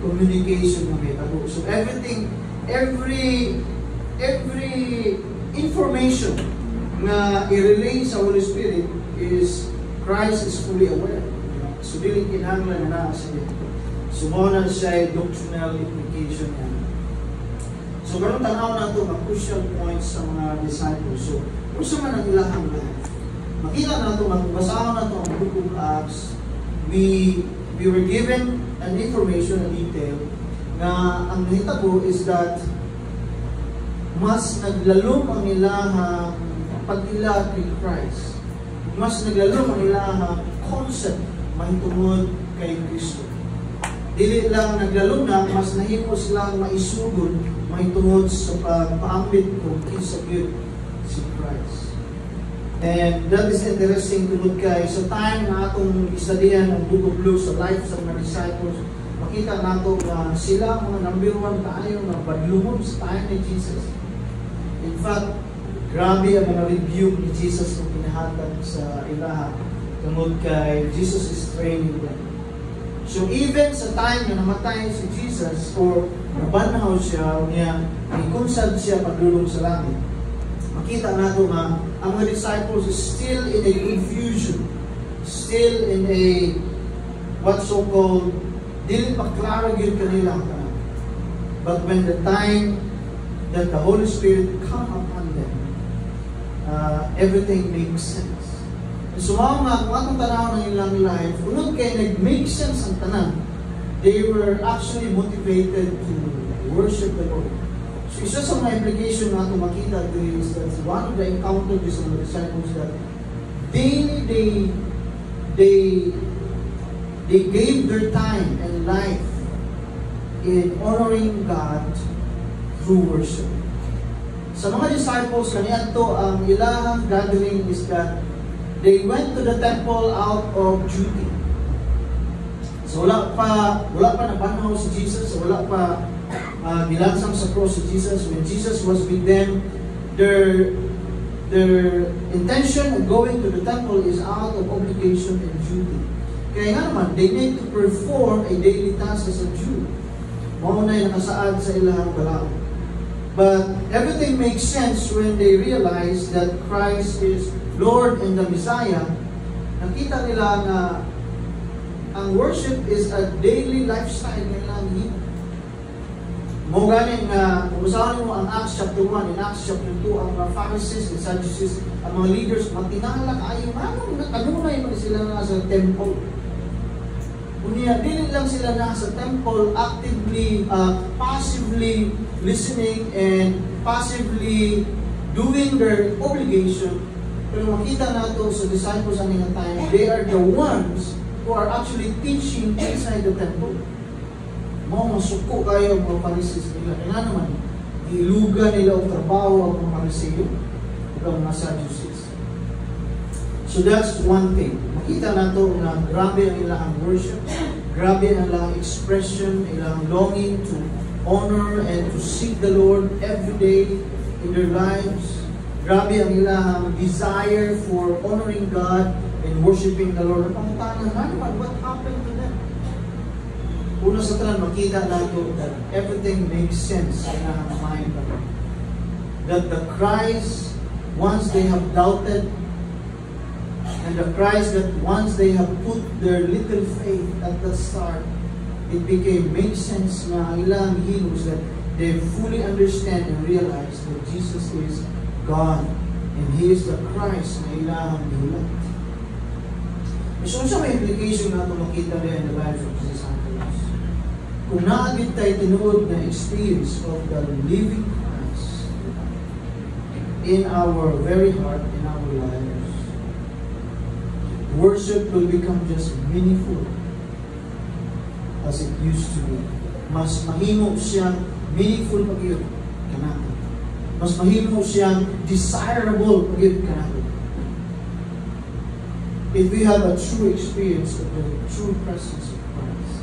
communication na may tabo. So every information na i-relay sa Holy Spirit is Christ is fully aware. So dili kinahanglan na sa ito. So muna siya doctrinal implication niya. So ganun tanaw na ito ang crucial points sa mga disciples. So kung sa man ang ilahang life, makita na ito, magbasahan na ito ang Book of Acts, we were given an information, a detail, na ang nahitabo is that mas naglalom ang ilahang pag-ila kay Christ. Mas naglalom ang ilahang concept mahitungod kay Kristo. Dili lang naglalom na, mas nahimo silang maisugod mahitungod sa pagpaambit kung kinsa gyud si Christ. And that is interesting tungod kay sa time na atong istudyan ang Book of Luke sa life sa mga disciples, makita nato na sila mga number one tayo na padlumon sa time ni Jesus. In fact, grabe ang mga review ni Jesus kung pinahatag sa ilaha tungod kay Jesus is training them. So even sa time na namatay si Jesus or nabanaw siya niya, ikunsad siya padulong sa langit, makita nato nga ang mga disciples is still in a confusion, still in a what so-called dili pa klaro gyud kanila. But when the time that the Holy Spirit come upon them, everything makes sense. So mga kung atong tanaw ng ilang life, unod kay nag-make sense ang tanan, they were actually motivated to worship the Lord. So isa sa mga implication na itong makita is that one of the encounters of the disciples that daily they gave their time and life in honoring God through worship. Sa mga disciples, kaniadto ang ilahang gathering is that they went to the temple out of duty. So wala pa nabanaw si Jesus, wala pa nilansang sa cross si Jesus. When Jesus was with them, their intention of going to the temple is out of obligation and duty. Kaya nga naman, they need to perform a daily task as a Jew. Maunay nakasaad sa ilahang balao. But everything makes sense when they realize that Christ is Lord and the Messiah. Nakita nila na ang worship is a daily lifestyle nila. Mo galing na, kumusahan mo ang Acts chapter 1 and Acts chapter 2, ang mga Pharisees and Sadducees, ang mga leaders, matinala kayo, kanunay man sila na sa temple. Unya, dili lang sila na sa temple, actively, passively listening and passively doing their obligation. Pero makita nato sa disciples ang mga time, they are the ones who are actually teaching inside the temple. Mga masuko kayo ang mga Pharisees nila. Kaya naman, iluga nila ang trabaho ang mga Phariseo at ang mga Sadducees. So that's one thing. Makita nato na grabe ang ilang worship, grabe ang ilang expression, ilang longing to honor and to seek the Lord every day in their lives. Grabe ang ilang desire for honoring God and worshiping the Lord. Pangutanan naman, what happened to them? Una sa tanan, makita nato that everything makes sense in our mind. That the Christ, once they have doubted, and the Christ that once they have put their little faith at the start, it makes sense na ilang heroes that they fully understand and realize that Jesus is God and He is the Christ na ilang gihulat. So sa may implication na ito makita rin in the life of Jesus Christ. Kung naagit tayo tinuod na experience of the living Christ in our very heart, in our lives, worship will become just meaningful as it used to be. Mas mahimo siyang meaningful pag-iyon kanato. Mas mahimo siyang desirable pag-iyon kanato. If we have a true experience of the true presence of Christ.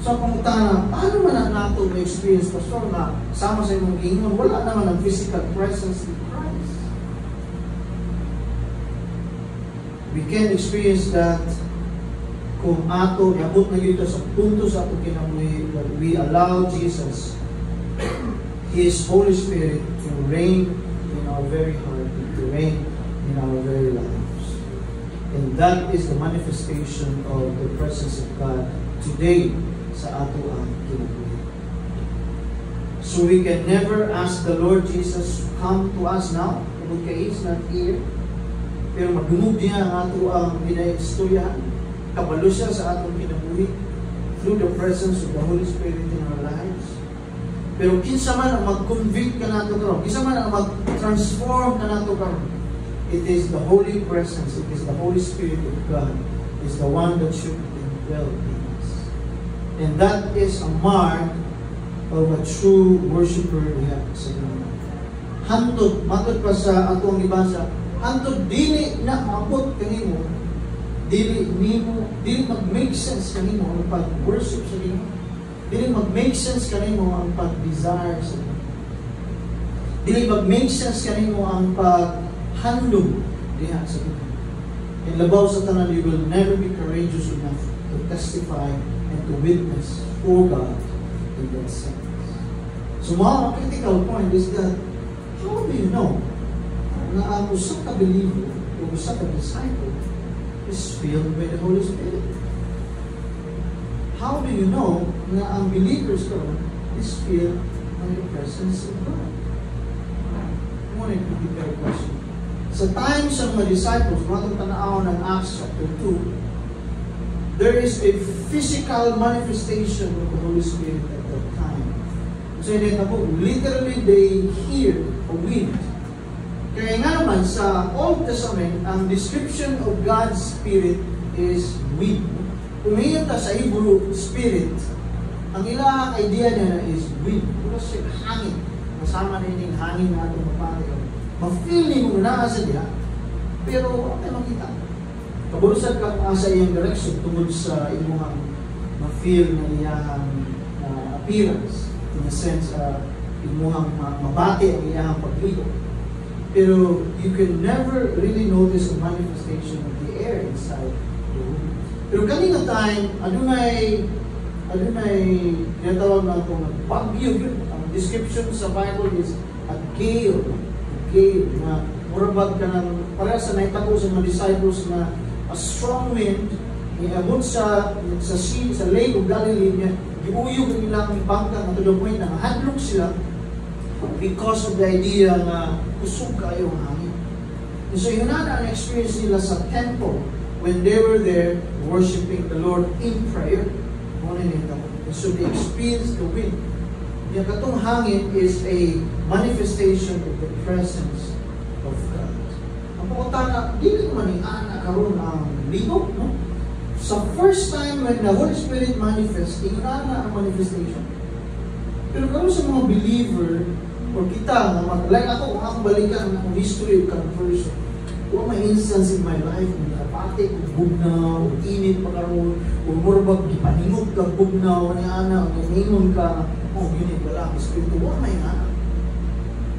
So pangutana, paano man nato may experience, Pastor, na sama sa imong giingon, wala naman ang physical presence of Christ. We can experience that kung ato, iabot na dito sa punto sa ato kinabuhi, that we allow Jesus, His Holy Spirit, to reign in our very heart, to reign in our very lives. And that is the manifestation of the presence of God today sa ato ang kinabuhi. So we can never ask the Lord Jesus to come to us now, kung He is not here. Pero magdumog niya ang ato ang ginaiistoryahan. Kabalo siya sa atong kinabuhi through the presence of the Holy Spirit in our lives. Pero kinsa man ang mag-convict ka nato karon, kinsa man ang mag-transform ka nato karon, it is the Holy Presence, it is the Holy Spirit of God, is the one that should indwell in us. And that is a mark of a true worshiper diha sa Ginoo. Hantod, matod pa sa atong ibasa, hantod dili na maabot kanimo, dili mag-make sense kanimo ang pag-worship sa Ginoo. Dili mag-make sense kanimo ang pag-desire sa Ginoo. Dili mag-make sense kanimo ang paghandog diha sa Ginoo. And labaw sa tanan, you will never be courageous enough to testify and to witness for God in that sense. So mga critical point is that, how do you know na ang usa ka believer o usa ka disciple is filled by the Holy Spirit? How do you know na ang believers karon is filled by the presence of God? I want to repeat that question. Sa time sa mga disciples, matong tanaw ng Acts chapter 2, there is a physical manifestation of the Holy Spirit at that time. So literally they hear a wind. Kaya nga naman sa Old Testament, ang description of God's Spirit is wind. Umiyon ta sa Hebrew, Spirit, ang ilang idea niya is wind. Kung siya hangin, masama na yung hangin na itong mapari. Ma-feel mo na sa diya, pero okay makita. Kabulusan ka sa iyang direction tungkol sa imuhang ma-feel na iyang appearance. In a sense, imuhang mabati ang iyang pagligo. Pero you can never really notice a manifestation of the air inside the room. Pero kanina time, adunay tinatawag na itong bagyo. Ang description sa Bible is a gale. A gale na murabag ka ng, para sa naitago sa mga disciples na a strong wind, iabot sa sea, sa Lake of Galilee niya, iuyog ang ilang bangka to the point na mahadlok sila because of the idea na kusog kayo ang hangin. And so yun na ang experience nila sa temple when they were there worshiping the Lord in prayer. And so they experienced the wind. Yung katong hangin is a manifestation of the presence of God. Ang pangutana, di man ni ana karon ang ligo, no? Sa first time when the Holy Spirit manifests, ingana ang manifestation. Pero karon sa mga believer, or kita, like ako, kung akong balikan ng history of conversion, kung may instance in my life, pati kung bugnaw, init pa karon, kung murbag, gipaningot ka, bugnaw, ni ana, kung ningon ka, yun yung wala, Espiritu, wala may ana.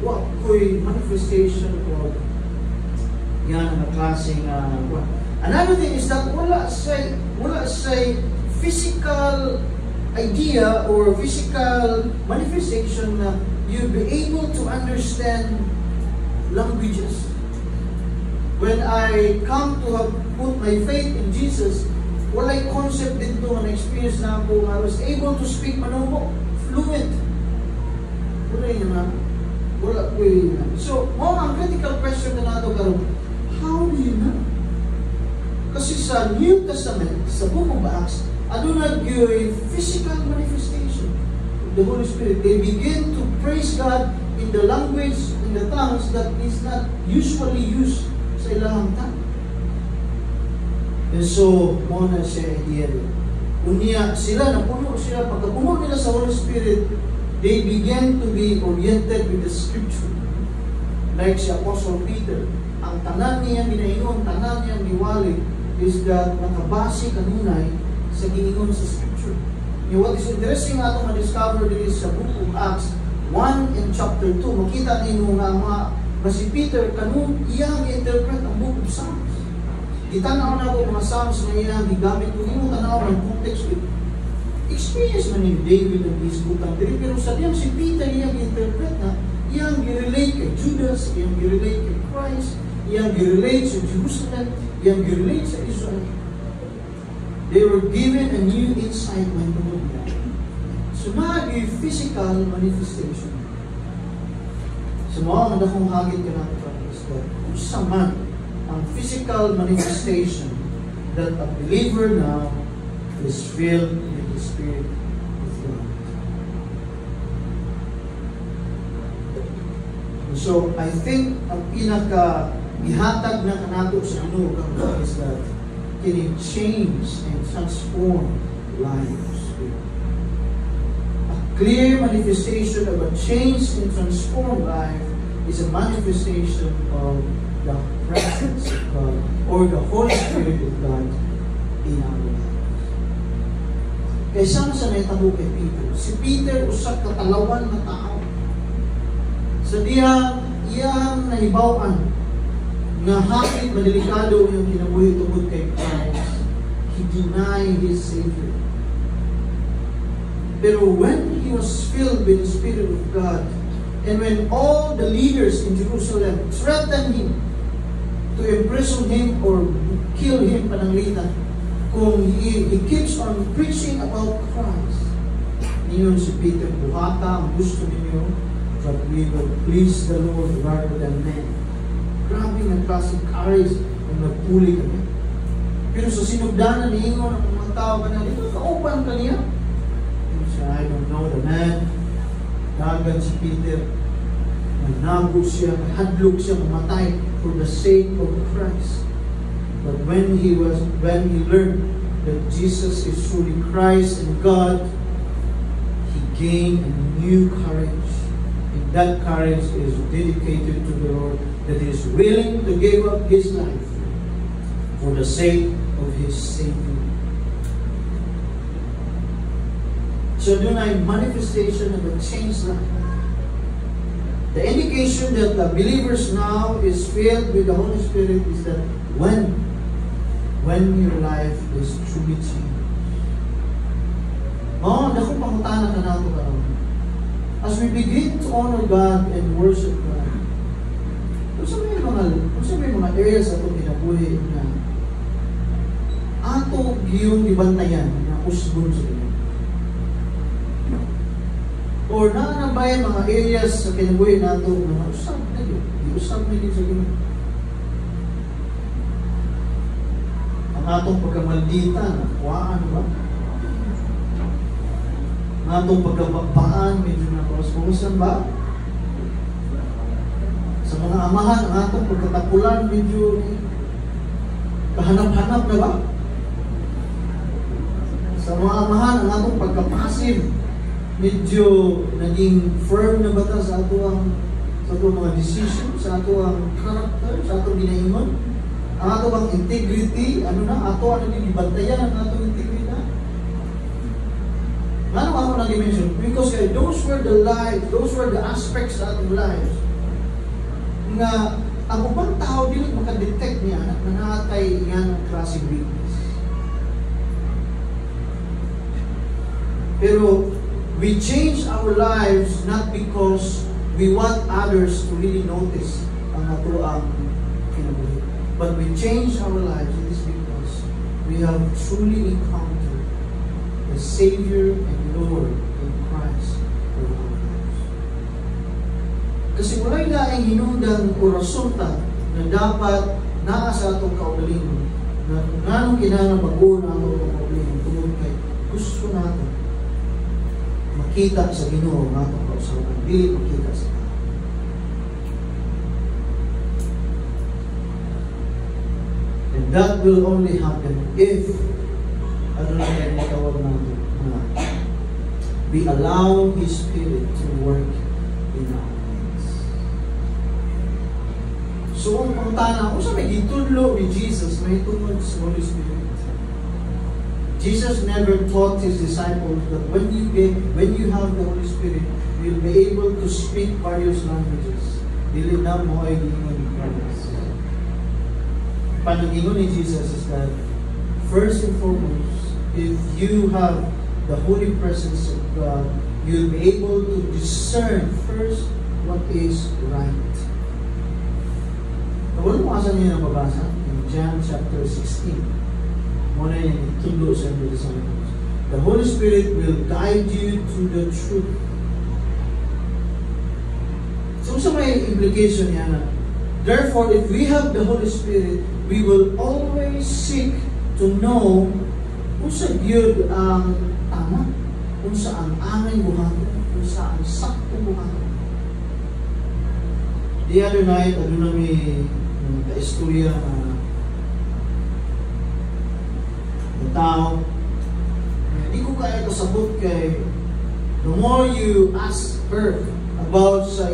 Wala ko'y manifestation of yan ang klaseng Another thing is that wala say physical idea or physical manifestation na you'll be able to understand languages. When I come to have put my faith in Jesus, walay concept dito na experience na ako, I was able to speak Manobo, fluent. Wala yun na. Wala ko yun. So, ang critical question na nato karon, how do you know? Kasi sa New Testament, sa Book of Acts, adunay gyud physical manifestation of the Holy Spirit. They begin to praise God in the language, in the tongues that is not usually used sa ilang tongue. And so, muna siya idea. Unya sila, napuno sila, pagkapuno nila sa Holy Spirit, they began to be oriented with the Scripture. Like si Apostle Peter, ang tanan niya ginainon, tanan niya niwali, is that nakabase kanunay sa giingon sa Scripture. What is interesting nga itong ma-discover din is sa Book of Acts 1 and chapter 2, makita ninyo nga si Peter kanun iyang i-interpret ang Book of Psalms. Gitanaw na ko mga Psalms na iyang gigamit kung imo tanan tanaw ng context with experience man ni David ang isbutan diri, pero sa diyang si Peter iyang interpret na iyang gi-relate kay Judas, iyang gi-relate kay Christ, iyang gi-relate sa Jerusalem, iyang gi-relate sa Israel. They were given a new insight when tungod niya. So maagi physical manifestation. So mga ang dakong hagit ka natin is that kung man ang physical manifestation that a believer now is filled with the Spirit of God. So, I think ang pinaka-ihatag na kanato sa Ginoo is that can it change and transform lives. A clear manifestation of a change and transformed life is a manifestation of the presence of God or the Holy Spirit of God in our lives. Kaya saan sa naitabo kay Peter? Si Peter usak katalawan na tao. Sa iyang nahibawan na hapit madelikado yung kinabuhi tungod kay Christ, he denied his Savior. Pero when he was filled with the Spirit of God, and when all the leaders in Jerusalem threatened him to imprison him or kill him, pananglitan, kung he keeps on preaching about Christ, niyon si Peter, buhata ang gusto ninyo, but we will please the Lord rather than men. Grabe ng klaseng courage ang nagpuli kami. Pero sa sinugdanan ni Ingon ang mga tao ka na, ito kaupan ka niya. I don't know the man. Dagan si Peter, nagnago siya, hadlok siya, mamatay for the sake of Christ. But when he learned that Jesus is truly Christ and God, he gained a new courage. And that courage is dedicated to the Lord, that he is willing to give up his life for the sake of his Savior. So doon ay manifestation of a changed life. The indication that the believers now is filled with the Holy Spirit is that when your life is truly changed. Dako pangutana ka nato karon. As we begin to honor God and worship God, kung may mga areas ato kinabuhi na ato giyong ibantayan na usbon sa Ginoo. Or naanabayan mga areas sa kinabuhi nato na usab na yun. Iusab na yun sa Ginoo. Ang atong pagkamaldita, nakuhaan ba? Ang atong pagkababaan, medyo nakuwas-kuwasan ba? Sa mga amahan, ang atong pagkatapulan, medyo kahanap-hanap na ba? Sa mga amahan, ang atong pagkapasib, medyo naging firm na ba ta sa ato mga decision, sa ato ang character, sa ato ginaingon, ang ato ang integrity, ato ang naging ang ato integrity. Ano ako nag-mention? Because those were the lives, those were the aspects sa ating lives nga ang ubang tao dili makadetect niya na natay yan ang klaseng weakness. Pero we change our lives not because we want others to really notice ang ato ang kinabuhi. But we change our lives, it is because we have truly encountered the Savior and Lord in Christ for our lives. Kasi walay na ang hinungdan o rasulta na dapat naa sa atong kaugalingon na kung anong kinahanglan mag-uon ang atong kaugalingon tungod kay gusto natin makita sa Ginoo ang atong kausaban, dili makita sa tao. And that will only happen if na tawag natin na we allow His Spirit to work in our lives. So, ang pangtana, kung sa may itudlo ni Jesus, may tungod sa Holy Spirit. Jesus never taught His disciples that when you have the Holy Spirit, you'll be able to speak various languages. Dili na mo ay gingon ni Christ. Panagingon ni Jesus is that, first and foremost, if you have the holy presence of God, you'll be able to discern first what is right. Kung mo asan niyo nababasa? In John chapter 16. Muna yung itulo sa mga disciples. The Holy Spirit will guide you to the truth. So sa may implication niya na, therefore, if we have the Holy Spirit, we will always seek to know kung sa Diyod ang tama, kung saan aming buhaton, kung saan sakto buhaton. The other night, namin ka-istorya na tao. Hindi ko kaya kasabot kay the more you ask her about sa